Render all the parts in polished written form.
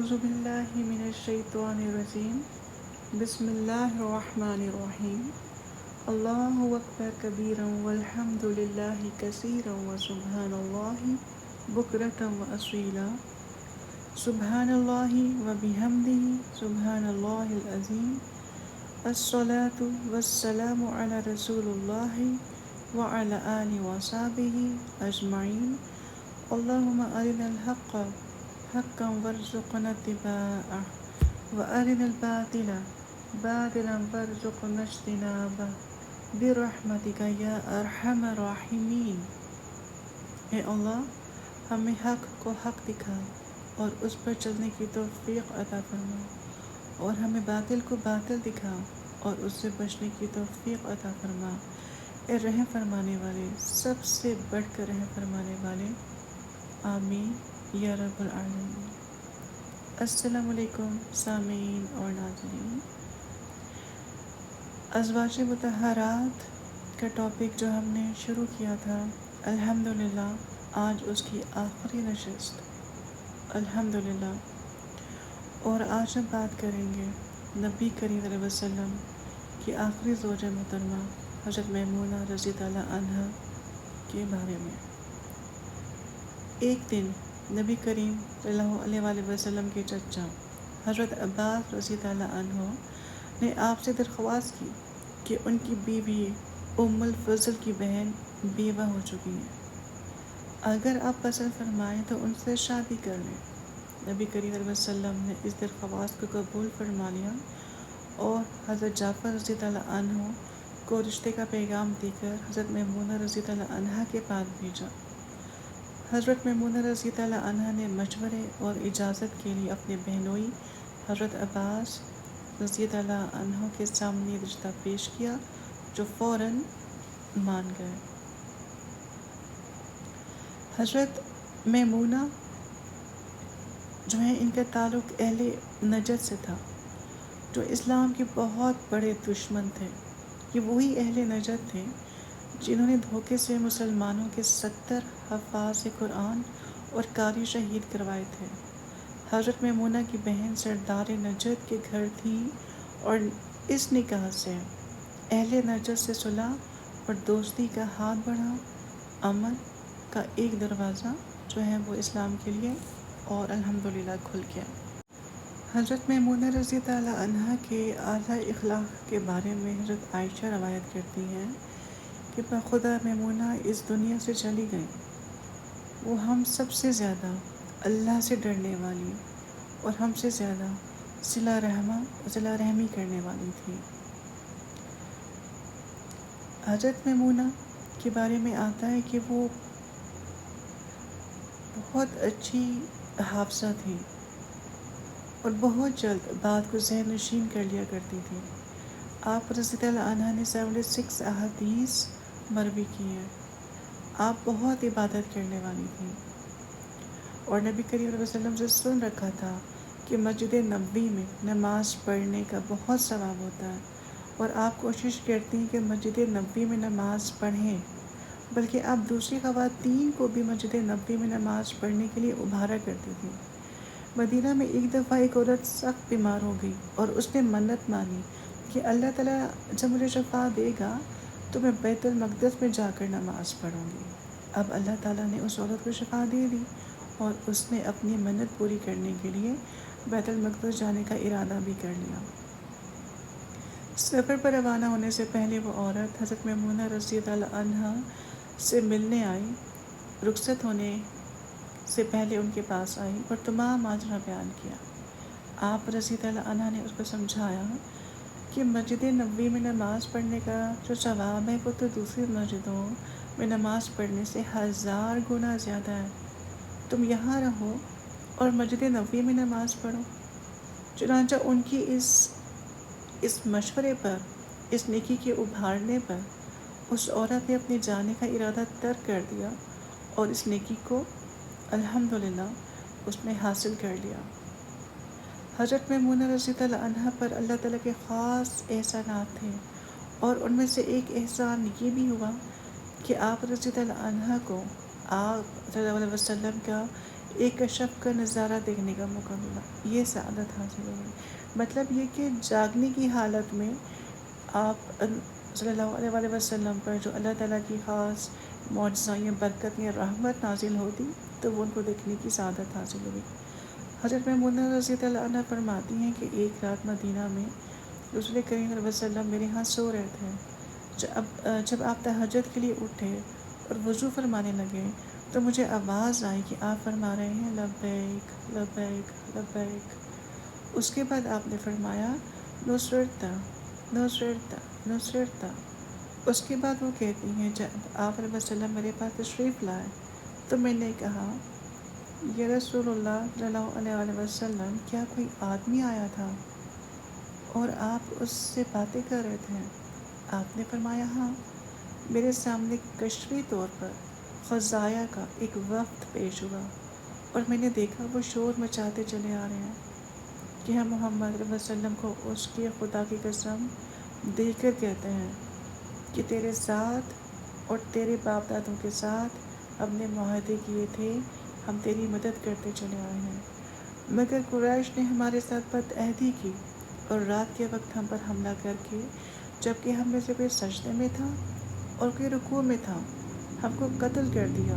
أعوذ بالله من الشيطان الرجيم بسم الله الرحمن الرحيم الله أكبر كبيرا والحمد لله كثيرا وسبحان الله بكرة وأصيلا سبحان الله وبحمده سبحان الله العظيم الصلاة والسلام على رسول الله وعلى آله وصحبه أجمعين اللهم أرنا الحق حقا وارزقنا اتباعه وأرنا الباطل باطلا وارزقنا اجتنابه برحمتك یا ارحم الراحمین۔ اے اللہ ہمیں حق کو حق دکھا اور اس پر چلنے کی توفیق عطا فرما، اور ہمیں باطل کو باطل دکھا اور اس سے بچنے کی توفیق عطا فرما۔ اے رحم فرمانے والے، سب سے بڑھ کر رحم فرمانے والے، آمین یا رب العالمین۔ السلام علیکم سامعین اور ناظرین۔ ازواج مطہرات کا ٹاپک جو ہم نے شروع کیا تھا، الحمدللہ آج اس کی آخری نشست، الحمدللہ۔ اور آج ہم بات کریں گے نبی کریم صلی اللہ علیہ وسلم کی آخری زوجہ محترمہ حضرت میمونہ رضی اللہ عنہا کے بارے میں۔ ایک دن نبی کریم صلی اللہ علیہ وآلہ وسلم کے چچا حضرت عباس رضی اللہ عنہ نے آپ سے درخواست کی کہ ان کی بیوی ام الفضل کی بہن بیوہ ہو چکی ہیں، اگر آپ پسند فرمائیں تو ان سے شادی کر لیں۔ نبی کریم صلی اللہ علیہ وسلم نے اس درخواست کو قبول فرما لیا اور حضرت جعفر رضی اللہ عنہ کو رشتے کا پیغام دے کر حضرت میمونہ رضی اللہ عنہا کے پاس بھیجا۔ حضرت میمونہ رضی اللہ عنہا نے مشورے اور اجازت کے لیے اپنے بہنوئی حضرت عباس رضی اللہ عنہ کے سامنے رشتہ پیش کیا، جو فوراً مان گئے۔ حضرت میمونہ جو ہیں، ان کا تعلق اہل نجد سے تھا، جو اسلام کے بہت بڑے دشمن تھے۔ یہ وہی اہل نجد تھے جنہوں نے دھوکے سے مسلمانوں کے 70 حفاظ قرآن اور قاری شہید کروائے تھے۔ حضرت میمونہ کی بہن سردار نجد کے گھر تھی اور اس نکاح سے اہل نجد سے صلح اور دوستی کا ہاتھ بڑھا، امن کا ایک دروازہ جو ہے وہ اسلام کے لیے اور الحمدللہ کھل گیا۔ حضرت میمونہ رضی اللہ عنہا کے اعلیٰ اخلاق کے بارے میں حضرت عائشہ روایت کرتی ہیں کہ بخدا میمونہ اس دنیا سے چلی گئی، وہ ہم سب سے زیادہ اللہ سے ڈرنے والی اور ہم سے زیادہ صلہ رحمی کرنے والی تھی۔ حضرت میمونہ کے بارے میں آتا ہے کہ وہ بہت اچھی حافظہ تھی اور بہت جلد بات کو ذہن نشین کر لیا کرتی تھی۔ آپ رضی اللہ عنہ نے 76 احادیث مروی کی ہیں۔ آپ بہت عبادت کرنے والی تھیں اور نبی کریم صلی اللہ علیہ وسلم سے سن رکھا تھا کہ مسجد نبوی میں نماز پڑھنے کا بہت ثواب ہوتا ہے، اور آپ کوشش کرتی ہیں کہ مسجد نبوی میں نماز پڑھیں، بلکہ آپ دوسری خواتین کو بھی مسجد نبوی میں نماز پڑھنے کے لیے ابھارا کرتی تھیں۔ مدینہ میں ایک دفعہ ایک عورت سخت بیمار ہو گئی اور اس نے منت مانی کہ اللہ تعالیٰ جب مجھے شفا دے گا تو میں بیت المقدس میں جا کر نماز پڑھوں گی۔ اب اللہ تعالیٰ نے اس عورت کو شفا دے دی اور اس نے اپنی منت پوری کرنے کے لیے بیت المقدس جانے کا ارادہ بھی کر لیا۔ سفر پر روانہ ہونے سے پہلے وہ عورت حضرت میمونہ رضی اللہ عنہا سے ملنے آئی، رخصت ہونے سے پہلے ان کے پاس آئی اور تمام ماجرا بیان کیا۔ آپ رضی اللہ عنہا نے اس کو سمجھایا کہ مسجد نبوی میں نماز پڑھنے کا جو ثواب ہے وہ تو دوسری مسجدوں میں نماز پڑھنے سے 1000 گنا زیادہ ہے، تم یہاں رہو اور مسجد نبوی میں نماز پڑھو۔ چنانچہ ان کی اس مشورے پر، اس نیکی کے ابھارنے پر، اس عورت نے اپنے جانے کا ارادہ ترک کر دیا اور اس نیکی کو الحمدللہ اس نے حاصل کر لیا۔ حضرت میمونہ رضی اللہ عنہا پر اللہ تعالیٰ کے خاص احسانات تھے، اور ان میں سے ایک احسان یہ بھی ہوا کہ آپ رضی اللہ عنہا کو آپ صلی اللہ علیہ وسلم کا ایک کشف کا نظارہ دیکھنے کا موقع ملا، یہ سعادت حاصل ہو گئی۔ مطلب یہ کہ جاگنے کی حالت میں آپ صلی اللہ علیہ وآلہ وسلم پر جو اللہ تعالیٰ کی خاص معجزہ یا برکت یا رحمت نازل ہوتی تو وہ ان کو دیکھنے کی سعادت حاصل ہوئی۔ حضرت میمونہ رضی اللہ عنہ فرماتی ہیں کہ ایک رات مدینہ میں رسول کریم صلی اللہ علیہ وسلم میرے ہاں سو رہے تھے۔ جب آپ تہجد کے لیے اٹھے اور وضو فرمانے لگے تو مجھے آواز آئی کہ آپ فرما رہے ہیں لبیک لبیک لبیک۔ اس کے بعد آپ نے فرمایا نصرتا نصرتا نصرتا۔ اس کے بعد وہ کہتی ہیں جب آپ علیہ وسلم میرے پاس تشریف لائے تو میں نے کہا یا رسول اللہ صلی اللہ علیہ وآلہ وسلم، کیا کوئی آدمی آیا تھا اور آپ اس سے باتیں کر رہے تھے؟ آپ نے فرمایا ہاں، میرے سامنے کشفی طور پر خزایہ کا ایک وفد پیش ہوا اور میں نے دیکھا وہ شور مچاتے چلے آ رہے ہیں کہ ہم محمد صلی اللہ علیہ وسلم کو اس کی خدا کی قسم دے کر کہتے ہیں کہ تیرے ساتھ اور تیرے باپ دادوں کے ساتھ ہم نے معاہدے کیے تھے، ہم تیری مدد کرتے چلے آئے ہیں، مگر قریش نے ہمارے ساتھ بد عہدی کی اور رات کے وقت ہم پر حملہ کر کے، جبکہ ہم میں سے کوئی سجدے میں تھا اور کوئی رکوع میں تھا، ہم کو قتل کر دیا،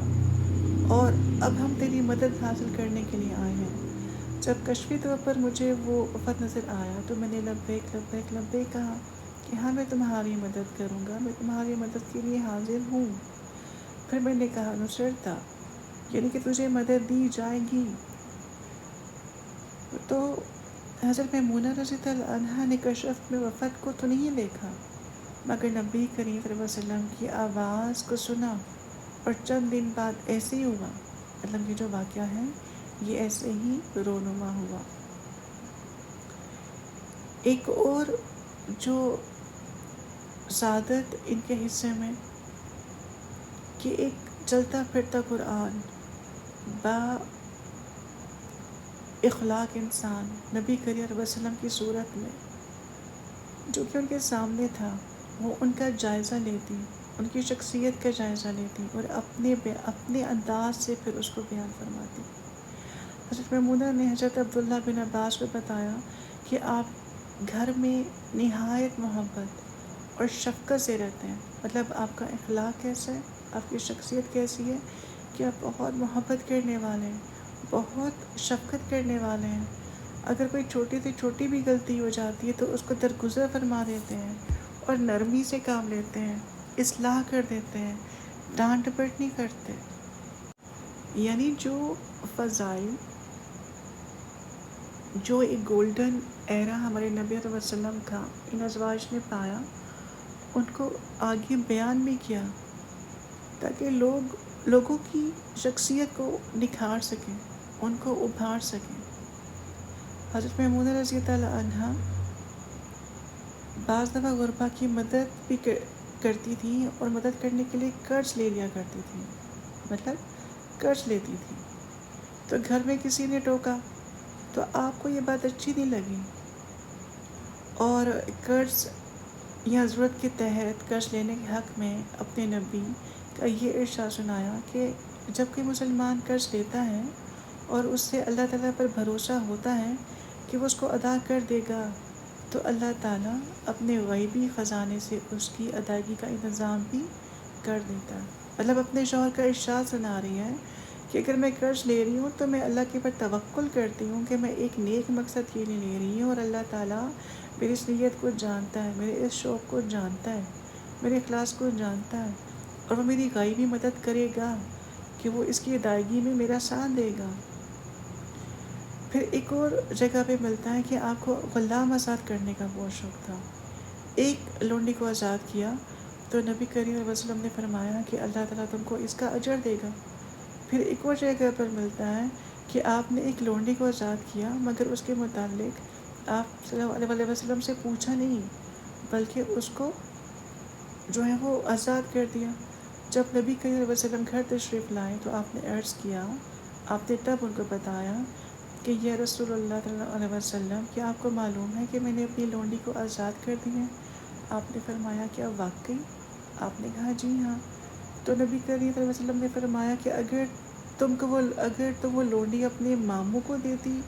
اور اب ہم تیری مدد حاصل کرنے کے لیے آئے ہیں۔ جب کشفی طور پر مجھے وہ وفد نظر آیا تو میں نے لبیک لبیک لبیک کہا کہ ہاں میں تمہاری مدد کروں گا، میں تمہاری مدد کے لیے حاضر ہوں۔ پھر میں نے کہا نصرتا، یعنی کہ تجھے مدد دی جائے گی۔ تو حضرت میمونہ رضی اللہ عنہا نے کشف میں وفد کو تو نہیں دیکھا، مگر نبی کریم صلی اللہ علیہ وسلم کی آواز کو سنا، اور چند دن بعد ایسے ہی ہوا، مطلب یہ جو واقعہ ہے یہ ایسے ہی رونما ہوا۔ ایک اور جو سعادت ان کے حصے میں کہ ایک چلتا پھرتا قرآن با اخلاق انسان نبی کریم صلی اللہ علیہ وسلم کی صورت میں جو کہ ان کے سامنے تھا، وہ ان کا جائزہ لیتی، ان کی شخصیت کا جائزہ لیتی اور اپنے انداز سے پھر اس کو بیان فرماتی۔ حضرت میمونہ نے حضرت عبداللہ بن عباس کو بتایا کہ آپ گھر میں نہایت محبت اور شفقت سے رہتے ہیں، مطلب آپ کا اخلاق کیسا ہے، آپ کی شخصیت کیسی ہے کہ آپ بہت محبت کرنے والے ہیں، بہت شفقت کرنے والے ہیں۔ اگر کوئی چھوٹی سے چھوٹی بھی غلطی ہو جاتی ہے تو اس کو درگزر فرما دیتے ہیں اور نرمی سے کام لیتے ہیں، اصلاح کر دیتے ہیں، ڈانٹ ڈپٹ نہیں کرتے۔ یعنی جو فضائل، جو ایک گولڈن ایرا ہمارے نبی صلی اللہ علیہ وسلم کا ان ازواج نے پایا، ان کو آگے بیان بھی کیا تاکہ لوگوں کی شخصیت کو نکھار سکیں، ان کو ابھار سکیں۔ حضرت میمونہ رضی اللہ عنہا بعض دفعہ غربا کی مدد بھی کرتی تھیں اور مدد کرنے کے لیے قرض لے لیا کرتی تھیں، مطلب قرض لیتی تھیں۔ تو گھر میں کسی نے ٹوکا تو آپ کو یہ بات اچھی نہیں لگی، اور قرض یا ضرورت کے تحت قرض لینے کے حق میں اپنے نبی کا یہ ارشاد سنایا کہ جب کوئی مسلمان قرض لیتا ہے اور اس سے اللہ تعالیٰ پر بھروسہ ہوتا ہے کہ وہ اس کو ادا کر دے گا، تو اللہ تعالیٰ اپنے غیبی خزانے سے اس کی ادائیگی کا انتظام بھی کر دیتا ہے۔ مطلب اپنے شوہر کا ارشاد سنا رہی ہے کہ اگر میں قرض لے رہی ہوں تو میں اللہ کے پر توکل کرتی ہوں کہ میں ایک نیک مقصد کے لیے لے رہی ہوں، اور اللہ تعالیٰ میری اس نیت کو جانتا ہے، میرے اس شوق کو جانتا ہے، میرے اخلاص کو جانتا ہے، اور وہ میری غیبی مدد کرے گا کہ وہ اس کی ادائیگی میں میرا ساتھ دے گا۔ پھر ایک اور جگہ پہ ملتا ہے کہ آپ کو غلام آزاد کرنے کا بہت شوق تھا، ایک لونڈی کو آزاد کیا تو نبی کریم صلی اللہ علیہ وسلم نے فرمایا کہ اللہ تعالیٰ تم کو اس کا اجر دے گا۔ پھر ایک اور جگہ پر ملتا ہے کہ آپ نے ایک لونڈی کو آزاد کیا، مگر اس کے متعلق آپ صلی اللہ علیہ وسلم سے پوچھا نہیں، بلکہ اس کو جو ہے وہ آزاد کر دیا۔ جب نبی کریم صلی اللہ علیہ وسلم گھر تشریف لائے تو آپ نے عرض کیا، آپ نے تب ان کو بتایا کہ یا رسول اللہ صلی اللہ علیہ وسلم، کیا آپ کو معلوم ہے کہ میں نے اپنی لونڈی کو آزاد کر دی ہے؟ آپ نے فرمایا کہ اب واقعی؟ آپ نے کہا جی ہاں۔ تو نبی کریم صلی اللہ علیہ وسلم نے فرمایا کہ اگر اگر تم وہ لونڈی اپنے ماموں کو دیتی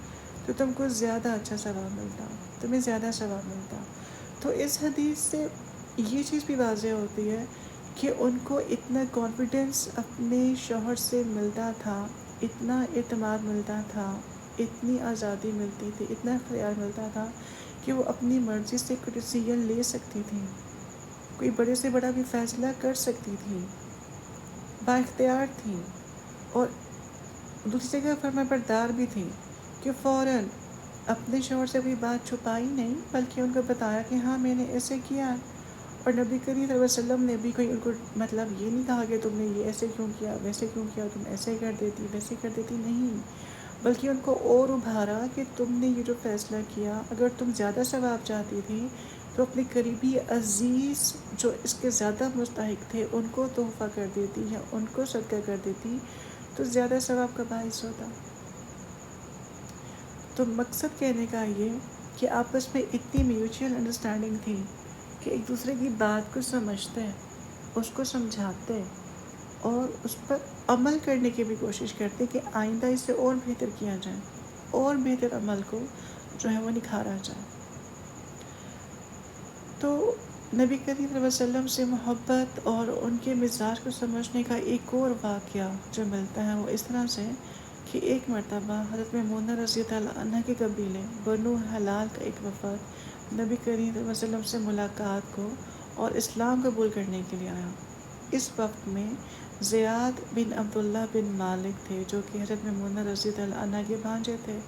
تو تم کو زیادہ اچھا ثواب ملتا، تمہیں زیادہ ثواب ملتا۔ تو اس حدیث سے یہ چیز بھی واضح ہوتی ہے کہ ان کو اتنا کانفیڈنس اپنے شوہر سے ملتا تھا، اتنا اعتماد ملتا تھا، اتنی آزادی ملتی تھی، اتنا اختیار ملتا تھا کہ وہ اپنی مرضی سے کوئی ڈیسیژن لے سکتی تھی، کوئی بڑے سے بڑا بھی فیصلہ کر سکتی تھی، با اختیار تھیں، اور دوسری جگہ فرما بردار بھی تھیں کہ فوراً اپنے شوہر سے کوئی بات چھپائی نہیں، بلکہ ان کو بتایا کہ ہاں میں نے ایسے کیا۔ اور نبی کریم صلی اللہ علیہ وسلم نے بھی کوئی ان کو مطلب یہ نہیں کہا کہ تم نے یہ ایسے کیوں کیا، ویسے کیوں کیا، تم ایسے کر دیتی، ویسے کر دیتی، نہیں، بلکہ ان کو اور ابھارا کہ تم نے یہ جو فیصلہ کیا، اگر تم زیادہ ثواب چاہتی تھی تو اپنے قریبی عزیز جو اس کے زیادہ مستحق تھے ان کو تحفہ کر دیتی یا ان کو صدقہ کر دیتی تو زیادہ ثواب کا باعث ہوتا۔ تو مقصد کہنے کا یہ کہ آپس میں اتنی میوچل انڈرسٹینڈنگ تھی کہ ایک دوسرے کی بات کو سمجھتے، اس کو سمجھاتے اور اس پر عمل کرنے کی بھی کوشش کرتے کہ آئندہ اس سے اور بہتر کیا جائے، اور بہتر عمل کو جو ہے وہ نکھارا جائے۔ تو نبی کریم صلی اللہ علیہ وسلم سے محبت اور ان کے مزاج کو سمجھنے کا ایک اور واقعہ جو ملتا ہے وہ اس طرح سے کہ ایک مرتبہ حضرت میمونہ رضی اللہ عنہ کے قبیلے بنو حلال کا ایک وفد نبی کریم صلی اللہ علیہ وسلم سے ملاقات کو اور اسلام قبول کرنے کے لیے آیا۔ اس وقت میں زیاد بن عبداللہ بن مالک تھے جو کہ حضرت میمونہ رضی اللہ عنہ کے بھانجے تھے۔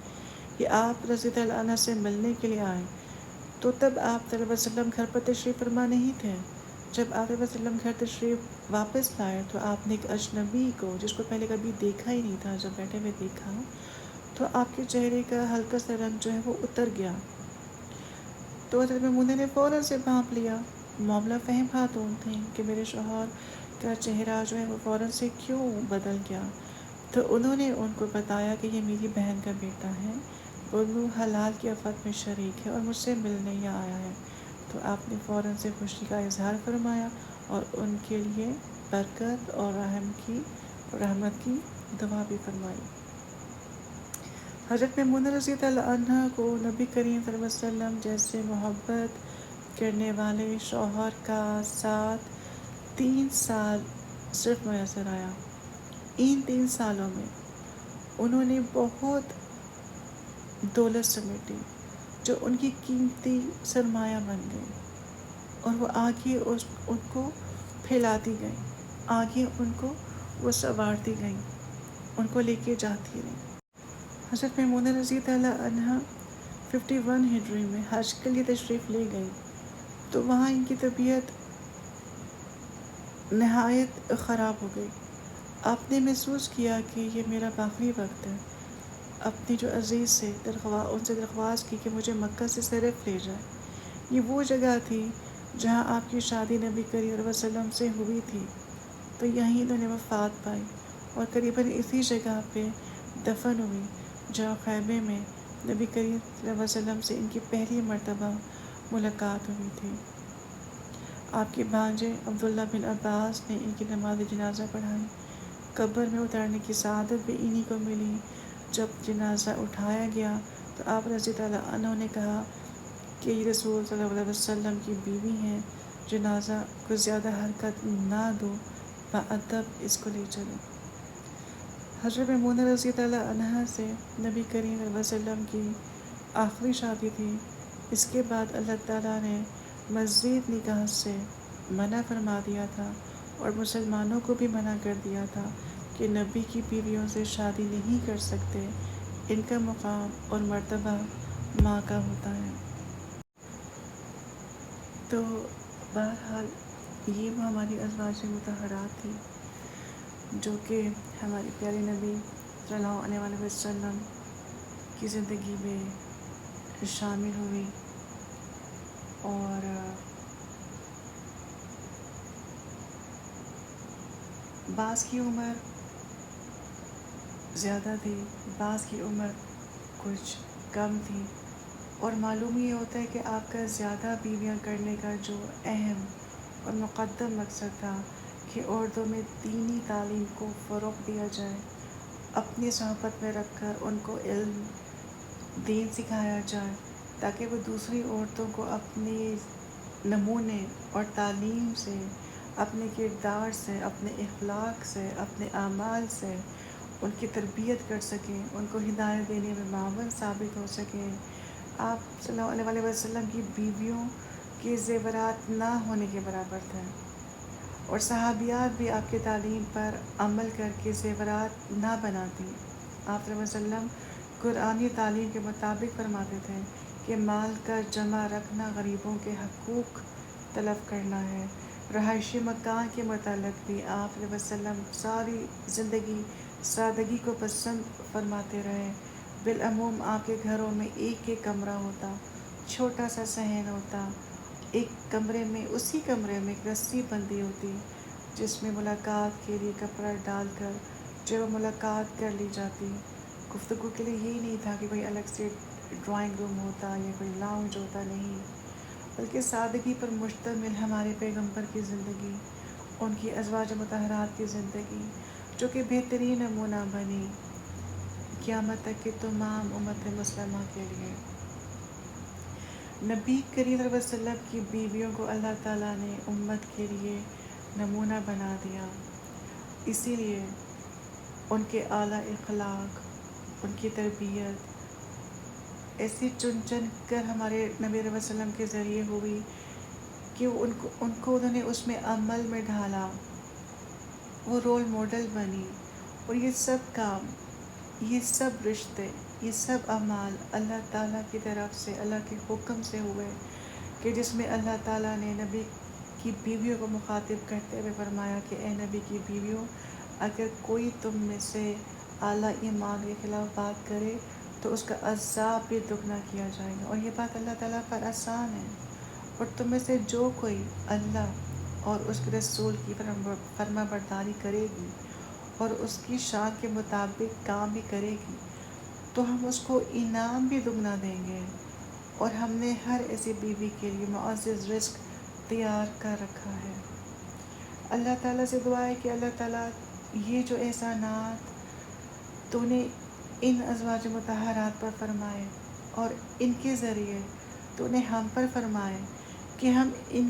یہ آپ رضی اللہ عنہ سے ملنے کے لیے آئے تو تب آپ صلی اللہ علیہ وسلم گھر پر تشریف فرما نہیں تھے۔ جب آپ صلی اللہ علیہ وسلم گھر تشریف واپس لائے تو آپ نے ایک اجنبی کو جس کو پہلے کبھی دیکھا ہی نہیں تھا، جب بیٹھے ہوئے دیکھا تو آپ کے چہرے کا ہلکا سا رنگ جو ہے وہ اتر گیا۔ تو حضرت میمونہ نے فوراً سے بھانپ لیا، معاملہ فہم خاتون تھیں کہ میرے شوہر کا چہرہ جو ہے وہ فوراً سے کیوں بدل گیا۔ تو انہوں نے ان کو بتایا کہ یہ میری بہن کا بیٹا ہے، بنو حلال کی آفت میں شریک ہے اور مجھ سے ملنے یہاں آیا ہے۔ تو آپ نے فوراً سے خوشی کا اظہار فرمایا اور ان کے لیے برکت اور رحمت کی دعا بھی فرمائی۔ حضرت میمونہ رضی اللہ عنہ کو نبی کریم صلی اللہ علیہ وسلم جیسے محبت کرنے والے شوہر کا ساتھ 3 سال صرف میسر آیا۔ ان 3 سالوں میں انہوں نے بہت دولت سمیٹی جو ان کی قیمتی سرمایہ بن گئی، اور وہ آگے ان کو پھیلاتی گئیں، آگے ان کو وہ سنوارتی گئیں، ان کو لے کے جاتی رہیں۔ حضرت میمونہ رضی اللہ عنہ 51 ہجری میں حج کے لیے تشریف لے گئی تو وہاں ان کی طبیعت نہایت خراب ہو گئی۔ آپ نے محسوس کیا کہ یہ میرا آخری وقت ہے، اپنی جو عزیز سے ان سے درخواست کی کہ مجھے مکہ سے صرف لے جائے۔ یہ وہ جگہ تھی جہاں آپ کی شادی نبی کریم صلی اللہ علیہ وسلم سے ہوئی تھی، تو یہیں انہوں نے وفات پائی اور قریباً اسی جگہ پہ دفن ہوئی جہاں خیمے میں نبی کریم صلی اللہ علیہ وسلم سے ان کی پہلی مرتبہ ملاقات ہوئی تھی۔ آپ کے بھانجے عبداللہ بن عباس نے ان کی نماز جنازہ پڑھائی۔ قبر میں اتارنے کی سعادت بھی انہی کو ملی۔ جب جنازہ اٹھایا گیا تو آپ رضی اللہ عنہ نے کہا کہ یہ رسول صلی اللہ علیہ وسلم کی بیوی ہیں، جنازہ کو زیادہ حرکت نہ دو، بادب اس کو لے چلو۔ حضرت میمونہ رضی اللہ عنہ سے نبی کریم صلی اللہ علیہ وسلم کی آخری شادی تھی۔ اس کے بعد اللہ تعالیٰ نے مزید نکاح سے منع فرما دیا تھا اور مسلمانوں کو بھی منع کر دیا تھا کہ نبی کی بیویوں سے شادی نہیں کر سکتے، ان کا مقام اور مرتبہ ماں کا ہوتا ہے۔ تو بہرحال یہ وہ ہماری ازواج مطہرات تھی جو کہ ہمارے پیارے نبی صلی اللہ علیہ وسلم کی زندگی میں شامل ہوئی، اور بعض کی عمر زیادہ تھی، بعض کی عمر کچھ کم تھی، اور معلوم یہ ہوتا ہے کہ آپ کا زیادہ بیویاں کرنے کا جو اہم اور مقدم مقصد تھا کہ عورتوں میں دینی تعلیم کو فروغ دیا جائے اپنی صحبت میں رکھ کر ان کو علم دین سکھایا جائے، تاکہ وہ دوسری عورتوں کو اپنی نمونے اور تعلیم سے، اپنے کردار سے، اپنے اخلاق سے، اپنے اعمال سے ان کی تربیت کر سکیں، ان کو ہدایت دینے میں معاون ثابت ہو سکیں۔ آپ صلی اللہ علیہ وسلم کی بیویوں کے زیورات نہ ہونے کے برابر تھے، اور صحابیات بھی آپ کی تعلیم پر عمل کر کے زیورات نہ بناتی۔ آپ صلی اللہ علیہ وسلم قرآنی تعلیم کے مطابق فرماتے تھے کہ مال کا جمع رکھنا غریبوں کے حقوق طلب کرنا ہے۔ رہائشی مکان کے متعلق بھی آپ صلی اللہ علیہ وسلم ساری زندگی سادگی کو پسند فرماتے رہے۔ بالعموم آپ کے گھروں میں ایک ایک کمرہ ہوتا، چھوٹا سا صحن ہوتا، ایک کمرے میں، اسی کمرے میں ایک رسی بندھی ہوتی جس میں ملاقات کے لیے کپڑا ڈال کر جو ملاقات کر لی جاتی۔ گفتگو کے لیے یہی نہیں تھا کہ کوئی الگ سے ڈرائنگ روم ہوتا یا کوئی لاؤنج ہوتا، نہیں، بلکہ سادگی پر مشتمل ہمارے پیغمبر کی زندگی، ان کی ازواج مطہرات کی زندگی، جو کہ بہترین نمونہ بنی قیامت تک کے تمام امت مسلمہ کے لیے۔ نبی کریم صلی اللہ علیہ وسلم کی بیویوں کو اللہ تعالیٰ نے امت کے لیے نمونہ بنا دیا، اسی لیے ان کے اعلیٰ اخلاق، ان کی تربیت ایسی چن چن کر ہمارے نبی علیہ وسلم کے ذریعے ہوئی کہ ان کو انہوں نے اس میں عمل میں ڈھالا، وہ رول ماڈل بنی، اور یہ سب کام، یہ سب رشتے، یہ سب اعمال اللہ تعالیٰ کی طرف سے، اللہ کے حکم سے ہوئے، کہ جس میں اللہ تعالیٰ نے نبی کی بیویوں کو مخاطب کرتے ہوئے فرمایا کہ اے نبی کی بیویوں، اگر کوئی تم میں سے اعلیٰ ایمان کے خلاف بات کرے تو اس کا عذاب بھی دگنا کیا جائے گا، اور یہ بات اللہ تعالیٰ پر آسان ہے۔ اور تم میں سے جو کوئی اللہ اور اس کے رسول کی فرما برداری کرے گی اور اس کی شان کے مطابق کام بھی کرے گی تو ہم اس کو انعام بھی دگنا دیں گے، اور ہم نے ہر ایسی بیوی کے لیے معزز رزق تیار کر رکھا ہے۔ اللہ تعالیٰ سے دعا ہے کہ اللہ تعالیٰ یہ جو احسانات تو نے ان ازواج مطہرات پر فرمائے اور ان کے ذریعے تو نے ہم پر فرمائے، کہ ہم ان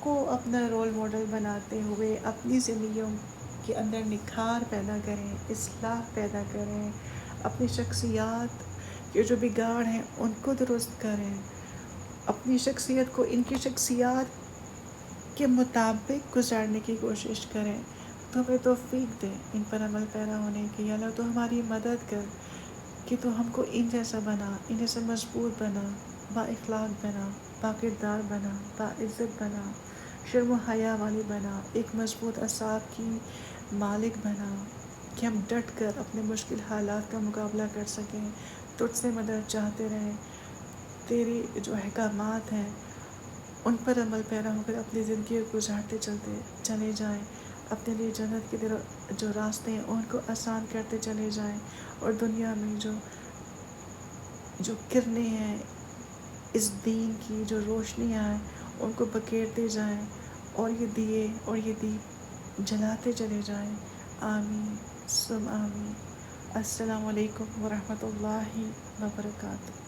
کو اپنا رول ماڈل بناتے ہوئے اپنی زندگیوں کے اندر نکھار پیدا کریں، اصلاح پیدا کریں، اپنی شخصیات کے جو بگاڑ ہیں ان کو درست کریں، اپنی شخصیت کو ان کی شخصیات کے مطابق گزارنے کی کوشش کریں۔ تو ہمیں توفیق دے ان پر عمل پیرا ہونے کی، یا اللہ تو ہماری مدد کر کہ تو ہم کو ان جیسا بنا، ان جیسا مضبوط بنا، با اخلاق بنا، با کردار بنا، با عزت بنا، شرم و حیا والی بنا، ایک مضبوط اعصاب کی مالک بنا، کہ ہم ڈٹ کر اپنے مشکل حالات کا مقابلہ کر سکیں، تجھ سے مدد چاہتے رہیں، تیری جو احکامات ہیں ان پر عمل پیرا ہو کر اپنی زندگی کو گزارتے چلے جائیں، اپنے لیے جنت کے جو راستے ہیں ان کو آسان کرتے چلے جائیں، اور دنیا میں جو کرنیں ہیں اس دین کی، جو روشنیاں ہیں ان کو بکھیرتے جائیں، اور یہ دیے اور یہ دیپ جلاتے چلے جائیں۔ آمین ثم آمین۔ السلام علیکم ورحمۃ اللہ وبرکاتہ۔